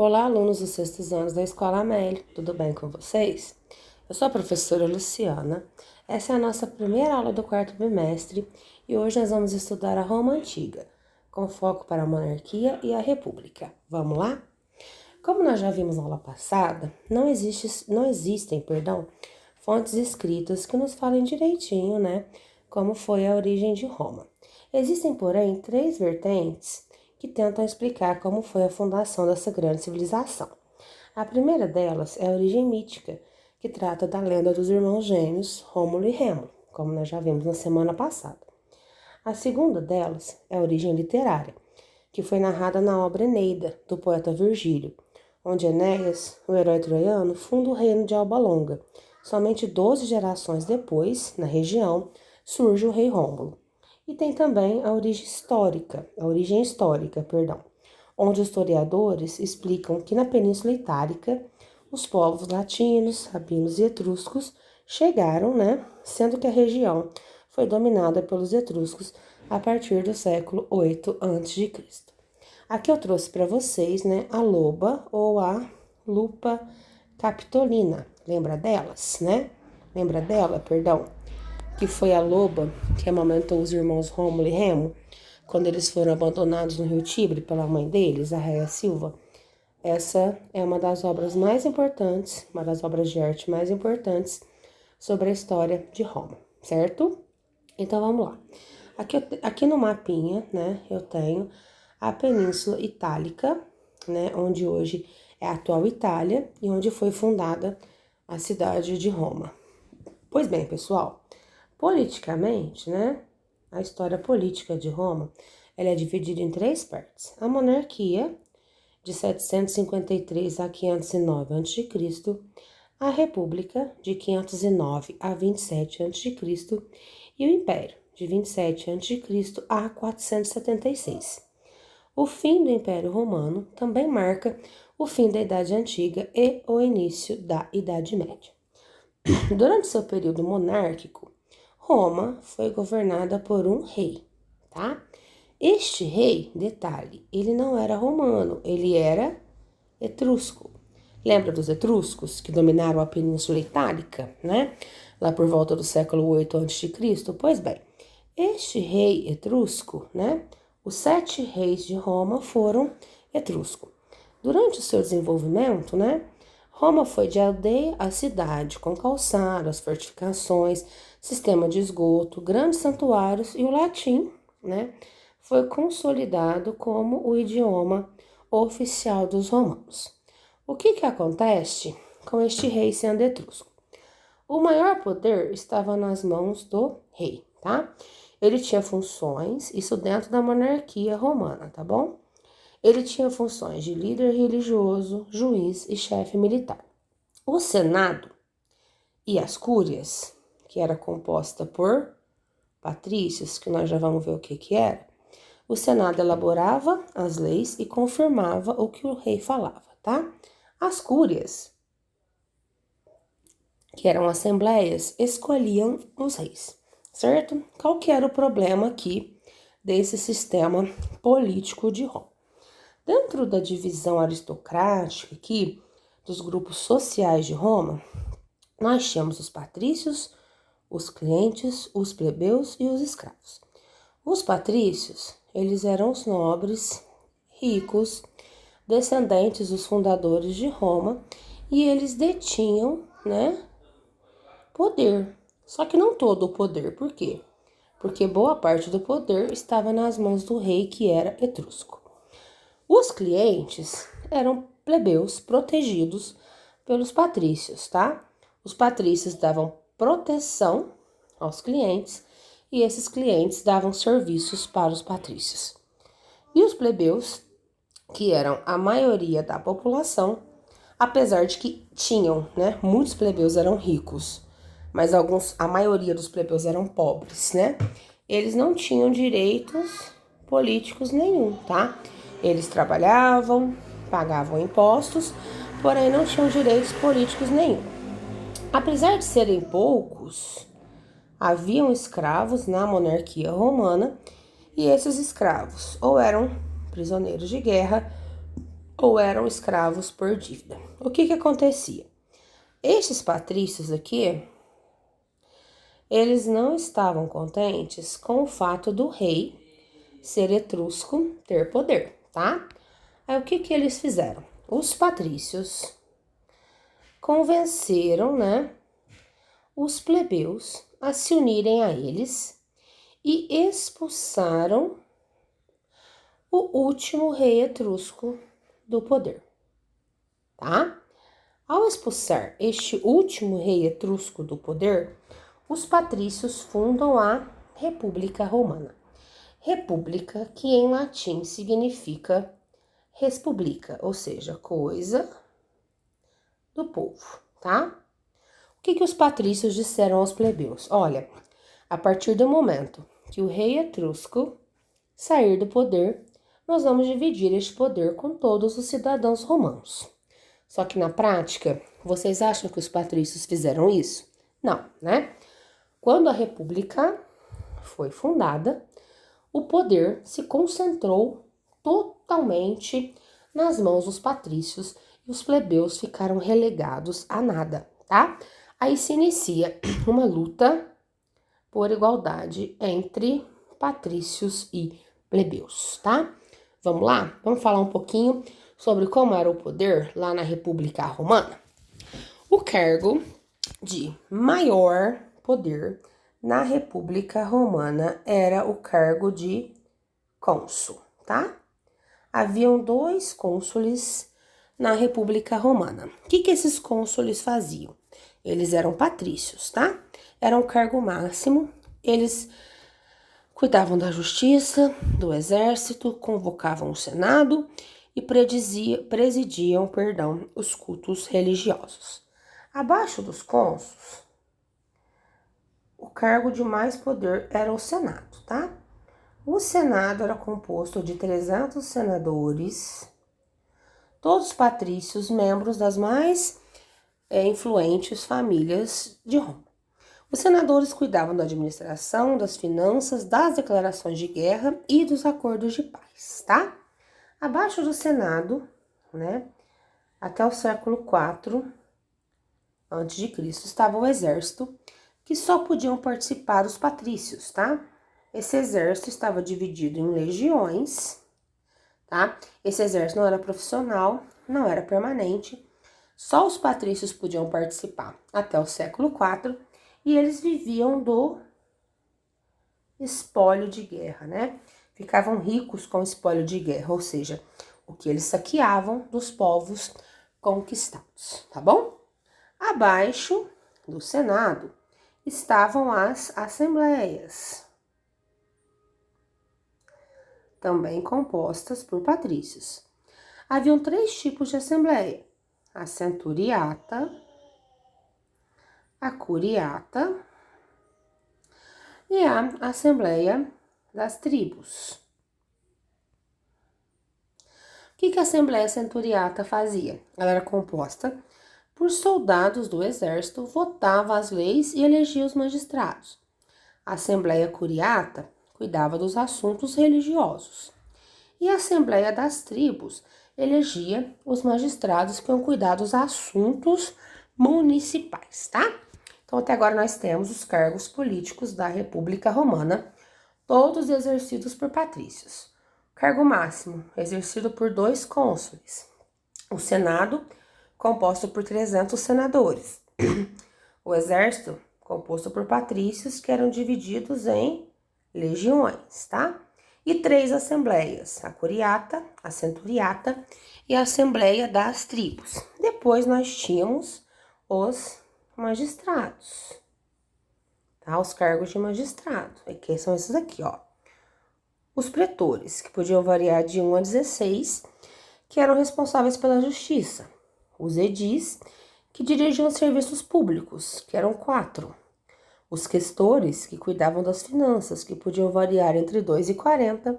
Olá, alunos dos sextos anos da Escola Amélia, tudo bem com vocês? Eu sou a professora Luciana, essa é a nossa primeira aula do quarto bimestre e hoje nós vamos estudar a Roma Antiga, com foco para a monarquia e a república. Vamos lá? Como nós já vimos na aula passada, não existem, fontes escritas que nos falem direitinho, como foi a origem de Roma. Existem, porém, três vertentes que tentam explicar como foi a fundação dessa grande civilização. A primeira delas é a origem mítica, que trata da lenda dos irmãos gêmeos Rômulo e Remo, como nós já vimos na semana passada. A segunda delas é a origem literária, que foi narrada na obra Eneida, do poeta Virgílio, onde Enéas, o herói troiano, funda o reino de Alba Longa. Somente 12 gerações depois, na região, surge o rei Rômulo. E tem também a origem histórica, onde os historiadores explicam que na Península Itálica, os povos latinos, sabinos e etruscos chegaram, sendo que a região foi dominada pelos etruscos a partir do século 8 a.C. Aqui eu trouxe para vocês, a loba ou a lupa capitolina. Lembra delas, Lembra dela, que foi a loba que amamentou os irmãos Rômulo e Remo quando eles foram abandonados no Rio Tibre pela mãe deles, a Raia Silva. Essa é uma das obras mais importantes, uma das obras de arte mais importantes sobre a história de Roma, certo? Então vamos lá. Aqui no mapinha, eu tenho a Península Itálica, onde hoje é a atual Itália e onde foi fundada a cidade de Roma. Pois bem, pessoal, politicamente, a história política de Roma, ela é dividida em três partes. A monarquia, de 753 a 509 a.C., a república, de 509 a 27 a.C., e o império, de 27 a.C. a 476. O fim do Império Romano também marca o fim da Idade Antiga e o início da Idade Média. Durante seu período monárquico, Roma foi governada por um rei, tá? Este rei, detalhe, ele não era romano, ele era etrusco. Lembra dos etruscos que dominaram a Península Itálica, Lá por volta do século 8 a.C.? Pois bem, este rei etrusco, os 7 reis de Roma foram etruscos. Durante o seu desenvolvimento, Roma foi de aldeia a cidade, com calçadas, fortificações, sistema de esgoto, grandes santuários e o latim, foi consolidado como o idioma oficial dos romanos. O que acontece com este rei sendo etrusco? O maior poder estava nas mãos do rei, tá? Ele tinha funções, isso dentro da monarquia romana, tá bom? Ele tinha funções de líder religioso, juiz e chefe militar. O Senado e as cúrias, que era composta por patrícios, que nós já vamos ver o que era, o Senado elaborava as leis e confirmava o que o rei falava, tá? As cúrias, que eram assembleias, escolhiam os reis, certo? Qual que era o problema aqui desse sistema político de Roma? Dentro da divisão aristocrática aqui, dos grupos sociais de Roma, nós tínhamos os patrícios, os clientes, os plebeus e os escravos. Os patrícios, eles eram os nobres, ricos, descendentes dos fundadores de Roma, e eles detinham, poder. Só que não todo o poder. Por quê? Porque boa parte do poder estava nas mãos do rei, que era etrusco. Os clientes eram plebeus protegidos pelos patrícios, tá? Os patrícios davam proteção aos clientes e esses clientes davam serviços para os patrícios. E os plebeus, que eram a maioria da população, apesar de que tinham, muitos plebeus eram ricos, mas a maioria dos plebeus eram pobres, Eles não tinham direitos políticos nenhum, tá? Eles trabalhavam, pagavam impostos, porém não tinham direitos políticos nenhum. Apesar de serem poucos, haviam escravos na monarquia romana e esses escravos ou eram prisioneiros de guerra ou eram escravos por dívida. O que acontecia? Estes patrícios aqui, eles não estavam contentes com o fato do rei ser etrusco, ter poder, tá? Aí o que eles fizeram? Os patrícios convenceram, né, os plebeus a se unirem a eles e expulsaram o último rei etrusco do poder, tá? Ao expulsar este último rei etrusco do poder, os patrícios fundam a República Romana. República, que em latim significa res publica, ou seja, coisa do povo, tá? O que os patrícios disseram aos plebeus? Olha, a partir do momento que o rei etrusco sair do poder, nós vamos dividir este poder com todos os cidadãos romanos. Só que na prática, vocês acham que os patrícios fizeram isso? Não, né? Quando a República foi fundada, o poder se concentrou totalmente nas mãos dos patrícios e os plebeus ficaram relegados a nada, tá? Aí se inicia uma luta por igualdade entre patrícios e plebeus, tá? Vamos lá? Vamos falar um pouquinho sobre como era o poder lá na República Romana. O cargo de maior poder na República Romana era o cargo de cônsul, tá? Haviam 2 cônsules na República Romana. O que esses cônsules faziam? Eles eram patrícios, tá? Era um cargo máximo. Eles cuidavam da justiça, do exército, convocavam o Senado e presidiam, os cultos religiosos. Abaixo dos cônsules, o cargo de mais poder era o Senado, tá? O Senado era composto de 300 senadores, todos patrícios, membros das mais influentes famílias de Roma. Os senadores cuidavam da administração, das finanças, das declarações de guerra e dos acordos de paz, tá? Abaixo do Senado, né, até o século IV a.C., estava o exército, que só podiam participar os patrícios, tá? Esse exército estava dividido em legiões, tá? Esse exército não era profissional, não era permanente, só os patrícios podiam participar até o século IV e eles viviam do espólio de guerra, né? Ficavam ricos com o espólio de guerra, ou seja, o que eles saqueavam dos povos conquistados, tá bom? Abaixo do Senado estavam as assembleias, também compostas por patrícios. Haviam 3 tipos de assembleia: a centuriata, a curiata e a assembleia das tribos. O que a assembleia centuriata fazia? Ela era composta por soldados do exército, votava as leis e elegia os magistrados. A assembleia curiata cuidava dos assuntos religiosos. E a assembleia das tribos elegia os magistrados que iam cuidar dos assuntos municipais, tá? Então, até agora nós temos os cargos políticos da República Romana, todos exercidos por patrícios. Cargo máximo, exercido por 2 cônsules. O Senado, composto por 300 senadores. O exército, composto por patrícios, que eram divididos em legiões, tá? E 3 assembleias, a curiata, a centuriata e a assembleia das tribos. Depois nós tínhamos os magistrados, tá? Os cargos de magistrado, que são esses aqui, ó. Os pretores, que podiam variar de 1 a 16, que eram responsáveis pela justiça. Os edis, que dirigiam os serviços públicos, que eram 4. Os questores, que cuidavam das finanças, que podiam variar entre 2 e 40.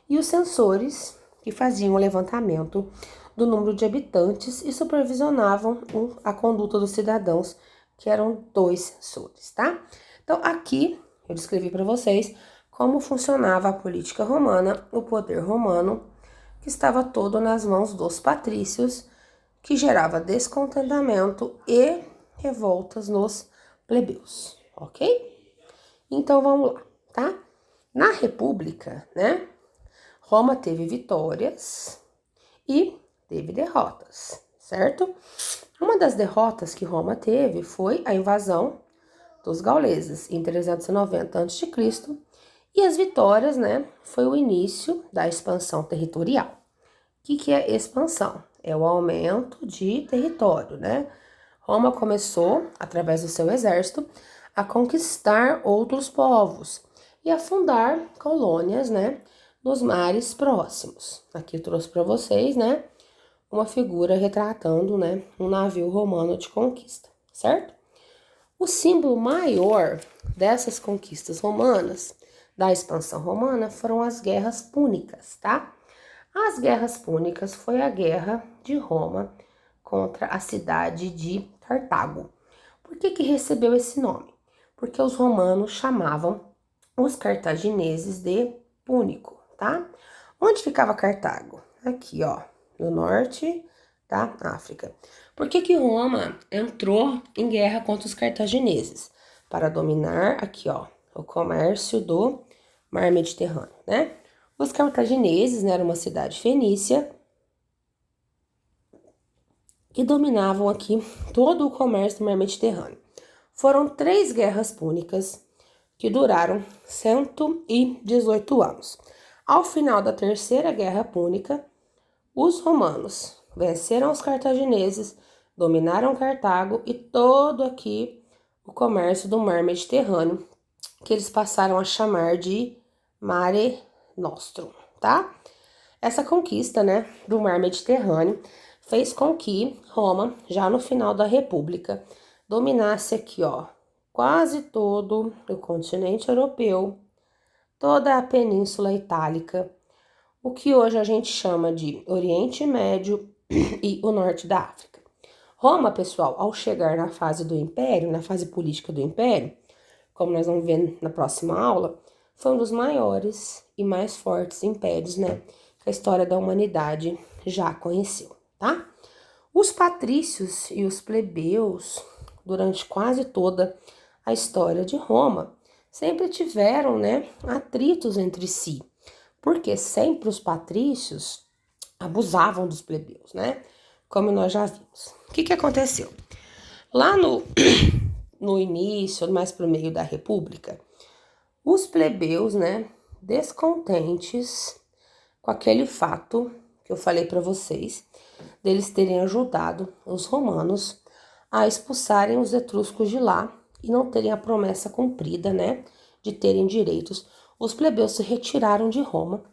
E os censores, que faziam o levantamento do número de habitantes e supervisionavam a conduta dos cidadãos, que eram 2 censores, tá? Então, aqui eu descrevi para vocês como funcionava a política romana, o poder romano, que estava todo nas mãos dos patrícios, que gerava descontentamento e revoltas nos plebeus, ok? Então vamos lá, tá? Na República, né? Roma teve vitórias e teve derrotas, certo? Uma das derrotas que Roma teve foi a invasão dos gauleses em 390 a.C. E as vitórias, né, foi o início da expansão territorial. O que é expansão? É o aumento de território, né? Roma começou, através do seu exército, a conquistar outros povos e a fundar colônias, né, nos mares próximos. Aqui eu trouxe para vocês, né, uma figura retratando, né, um navio romano de conquista, certo? O símbolo maior dessas conquistas romanas, da expansão romana, foram as guerras púnicas, tá? As guerras púnicas foi a guerra de Roma contra a cidade de Cartago. Por que recebeu esse nome? Porque os romanos chamavam os cartagineses de púnico, tá? Onde ficava Cartago? Aqui, ó, no norte da África. Por que Roma entrou em guerra contra os cartagineses? Para dominar aqui, ó, o comércio do mar Mediterrâneo, né? Os cartagineses, né, era uma cidade fenícia que dominavam aqui todo o comércio do mar Mediterrâneo. Foram 3 guerras púnicas que duraram 118 anos. Ao final da terceira guerra púnica, os romanos venceram os cartagineses, dominaram Cartago e todo aqui o comércio do mar Mediterrâneo, que eles passaram a chamar de Mare Nostrum, tá? Essa conquista, né, do mar Mediterrâneo fez com que Roma, já no final da República, dominasse aqui, ó, quase todo o continente europeu, toda a Península Itálica, o que hoje a gente chama de Oriente Médio e o Norte da África. Roma, pessoal, ao chegar na fase do Império, na fase política do Império, como nós vamos ver na próxima aula, foi um dos maiores e mais fortes impérios, né, que a história da humanidade já conheceu, tá? Os patrícios e os plebeus, durante quase toda a história de Roma, sempre tiveram, né, atritos entre si, porque sempre os patrícios abusavam dos plebeus, né, como nós já vimos. O que aconteceu? Lá no início, mais para o meio da República, os plebeus, né, descontentes com aquele fato que eu falei para vocês, deles terem ajudado os romanos a expulsarem os etruscos de lá e não terem a promessa cumprida, né, de terem direitos, os plebeus se retiraram de Roma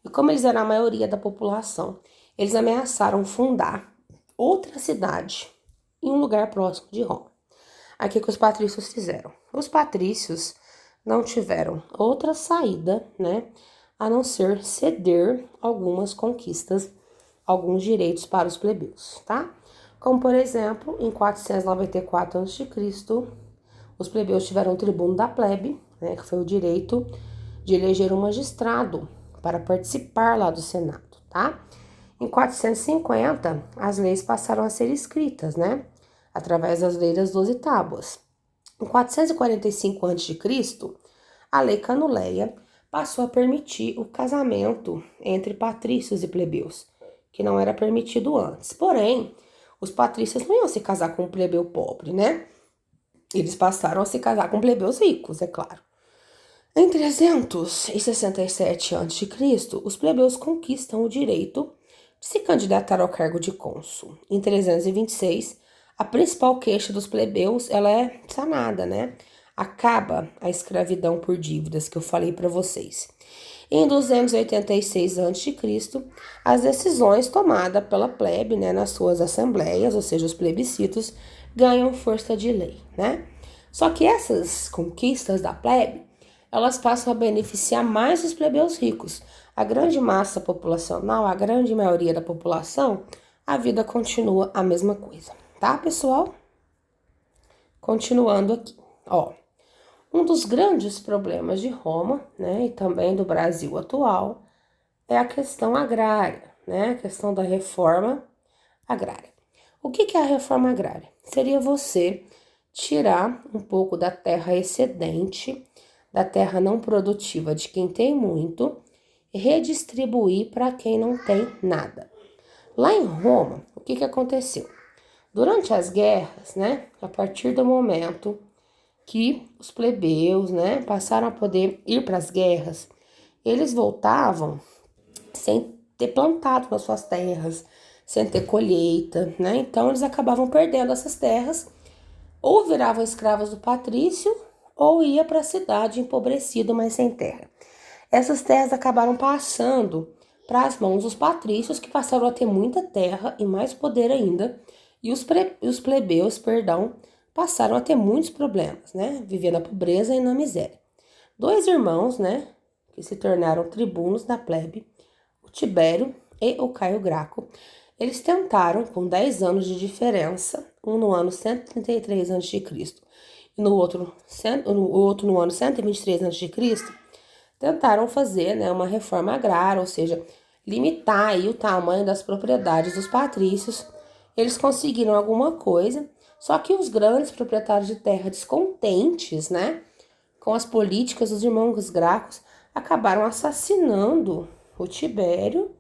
e, como eles eram a maioria da população, eles ameaçaram fundar outra cidade em um lugar próximo de Roma. Aqui que os patrícios fizeram. Os patrícios não tiveram outra saída, né, a não ser ceder algumas conquistas, alguns direitos para os plebeus, tá? Como, por exemplo, em 494 a.C., os plebeus tiveram o tribuno da plebe, né, que foi o direito de eleger um magistrado para participar lá do Senado, tá? Em 450, as leis passaram a ser escritas, né, através das leis das 12 tábuas. Em 445 a.C., a Lei Canuleia passou a permitir o casamento entre patrícios e plebeus, que não era permitido antes. Porém, os patrícios não iam se casar com um plebeu pobre, né? Eles passaram a se casar com plebeus ricos, é claro. Em 367 a.C., os plebeus conquistam o direito de se candidatar ao cargo de cônsul. Em 326, a principal queixa dos plebeus, ela é sanada, né? Acaba a escravidão por dívidas que eu falei para vocês. Em 286 a.C., as decisões tomadas pela plebe, né, nas suas assembleias, ou seja, os plebiscitos, ganham força de lei, né? Só que essas conquistas da plebe, elas passam a beneficiar mais os plebeus ricos. A grande massa populacional, a grande maioria da população, a vida continua a mesma coisa, tá, pessoal? Continuando aqui, ó. Um dos grandes problemas de Roma, né, e também do Brasil atual, é a questão agrária, né, a questão da reforma agrária. O que é a reforma agrária? Seria você tirar um pouco da terra excedente, da terra não produtiva de quem tem muito, e redistribuir para quem não tem nada. Lá em Roma, o que aconteceu? Durante as guerras, né, a partir do momento que os plebeus, né, passaram a poder ir para as guerras, eles voltavam sem ter plantado nas suas terras, sem ter colheita, né? Então eles acabavam perdendo essas terras, ou viravam escravos do patrício, ou ia para a cidade empobrecido, mas sem terra. Essas terras acabaram passando para as mãos dos patrícios, que passaram a ter muita terra e mais poder ainda, e os plebeus, passaram a ter muitos problemas, né? Viver na pobreza e na miséria. Dois irmãos, né, que se tornaram tribunos da plebe, o Tibério e o Caio Graco, eles tentaram, com 10 anos de diferença, um no ano 133 a.C. e no outro no ano 123 a.C., tentaram fazer, né, uma reforma agrária, ou seja, limitar aí o tamanho das propriedades dos patrícios. Eles conseguiram alguma coisa, só que os grandes proprietários de terra descontentes, né, com as políticas dos irmãos Gracos, acabaram assassinando o Tibério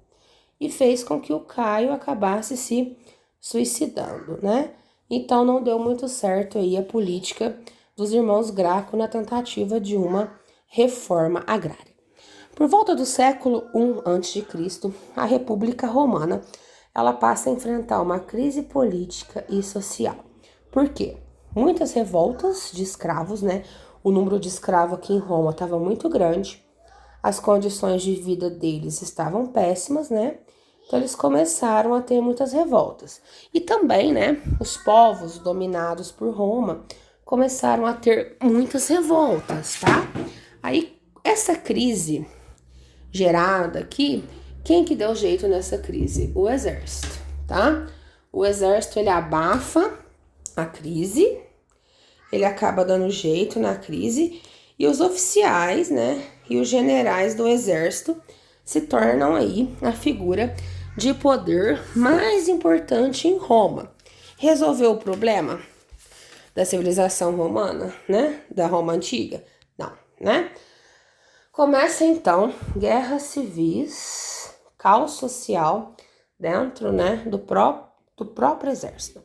e fez com que o Caio acabasse se suicidando, né? Então não deu muito certo aí a política dos irmãos Graco na tentativa de uma reforma agrária. Por volta do século I a.C., a República Romana ela passa a enfrentar uma crise política e social. Por quê? Muitas revoltas de escravos, né? O número de escravos aqui em Roma estava muito grande, as condições de vida deles estavam péssimas, né? Então eles começaram a ter muitas revoltas. E também, né, os povos dominados por Roma começaram a ter muitas revoltas, tá? Aí essa crise gerada aqui, quem que deu jeito nessa crise? O exército, tá? O exército ele abafa a crise, ele acaba dando jeito na crise e os oficiais, né, e os generais do exército se tornam aí a figura de poder mais importante em Roma. Resolveu o problema da civilização romana, né, da Roma antiga? Não, né? Começa então guerras civis, caos social dentro, né, do próprio exército.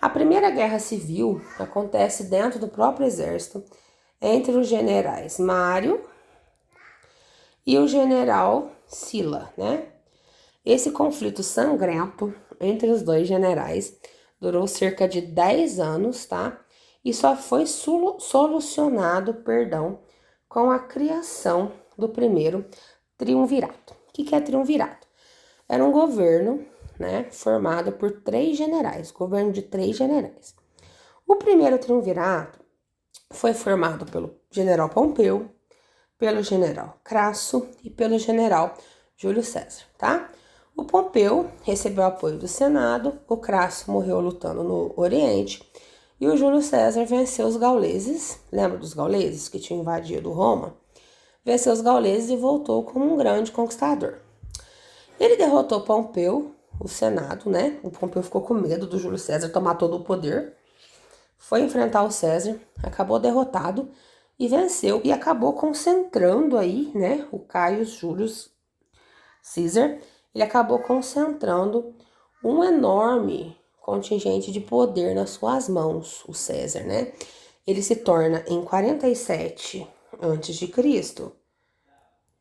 A primeira guerra civil acontece dentro do próprio exército entre os generais Mário e o general Sila, né? Esse conflito sangrento entre os dois generais durou cerca de 10 anos, tá? E só foi solucionado, com a criação do primeiro triunvirato. O que é triunvirato? Era um governo, né, formado por 3 generais, governo de 3 generais. O primeiro triunvirato foi formado pelo general Pompeu, pelo general Crasso e pelo general Júlio César, tá? O Pompeu recebeu apoio do Senado, o Crasso morreu lutando no Oriente e o Júlio César venceu os gauleses, lembra dos gauleses que tinham invadido Roma? Venceu os gauleses e voltou como um grande conquistador. Ele derrotou Pompeu, o Senado, né? O Pompeu ficou com medo do Júlio César tomar todo o poder, foi enfrentar o César, acabou derrotado e venceu e acabou concentrando aí, né? O Caio Júlio César, ele acabou concentrando um enorme contingente de poder nas suas mãos, o César, né? Ele se torna em 47 a.C.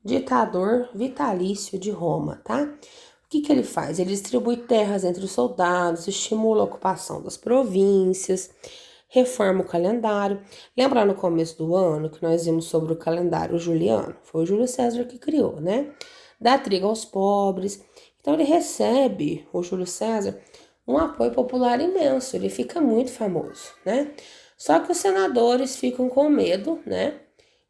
ditador vitalício de Roma, tá? O que ele faz? Ele distribui terras entre os soldados, estimula a ocupação das províncias, reforma o calendário. Lembra no começo do ano que nós vimos sobre o calendário juliano? Foi o Júlio César que criou, né? Dá trigo aos pobres. Então ele recebe, o Júlio César, um apoio popular imenso. Ele fica muito famoso, né? Só que os senadores ficam com medo, né,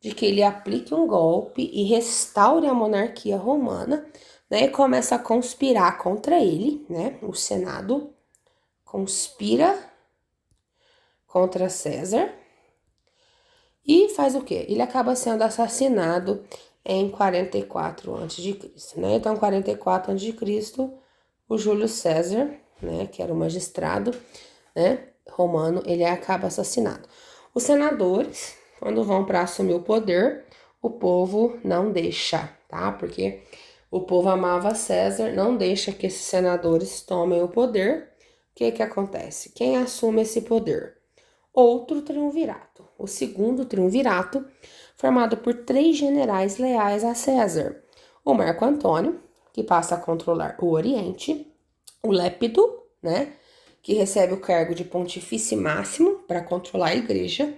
de que ele aplique um golpe e restaure a monarquia romana, né, e começa a conspirar contra ele, né? O Senado conspira contra César e faz o quê? Ele acaba sendo assassinado em 44 a.C., né? Então, 44 a.C., o Júlio César, né, que era o magistrado, né, romano, ele acaba assassinado. Os senadores, quando vão para assumir o poder, o povo não deixa, tá? Porque o povo amava César, não deixa que esses senadores tomem o poder. O que que acontece? Quem assume esse poder? Outro triunvirato. O segundo triunvirato, formado por 3 generais leais a César. O Marco Antônio, que passa a controlar o Oriente. O Lépido, né, que recebe o cargo de pontifício máximo para controlar a igreja.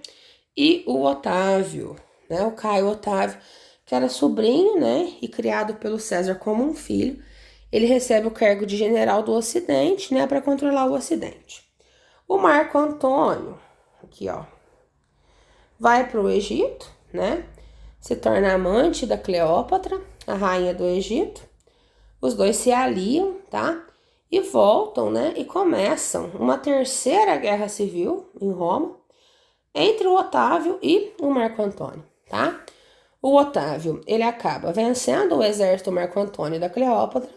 E o Otávio, né, o Caio Otávio, que era sobrinho, né, e criado pelo César como um filho. Ele recebe o cargo de general do Ocidente, né, para controlar o Ocidente. O Marco Antônio, aqui ó, vai para o Egito, né, se torna amante da Cleópatra, a rainha do Egito. Os dois se aliam, tá? E voltam, né, e começam uma terceira guerra civil em Roma, entre o Otávio e o Marco Antônio, tá? O Otávio, ele acaba vencendo o exército Marco Antônio da Cleópatra,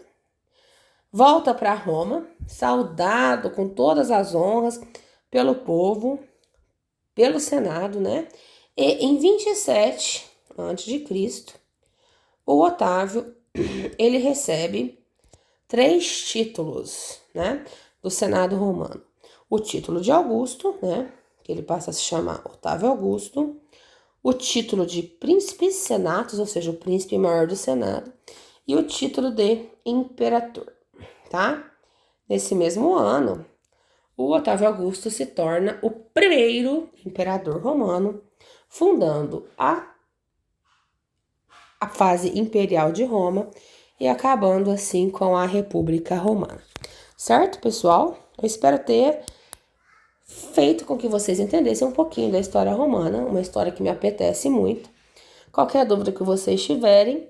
volta para Roma, saudado com todas as honras pelo povo, pelo Senado, né? E em 27 a.C., o Otávio, ele recebe 3 títulos, né, do Senado romano. O título de Augusto, né, que ele passa a se chamar Otávio Augusto, o título de Príncipe Senatus, ou seja, o príncipe maior do Senado, e o título de Imperador, tá? Nesse mesmo ano, o Otávio Augusto se torna o primeiro imperador romano, fundando a fase imperial de Roma e acabando assim com a República Romana. Certo, pessoal? Eu espero ter feito com que vocês entendessem um pouquinho da história romana, uma história que me apetece muito. Qualquer dúvida que vocês tiverem,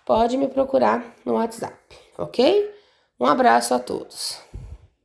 pode me procurar no WhatsApp, ok? Um abraço a todos.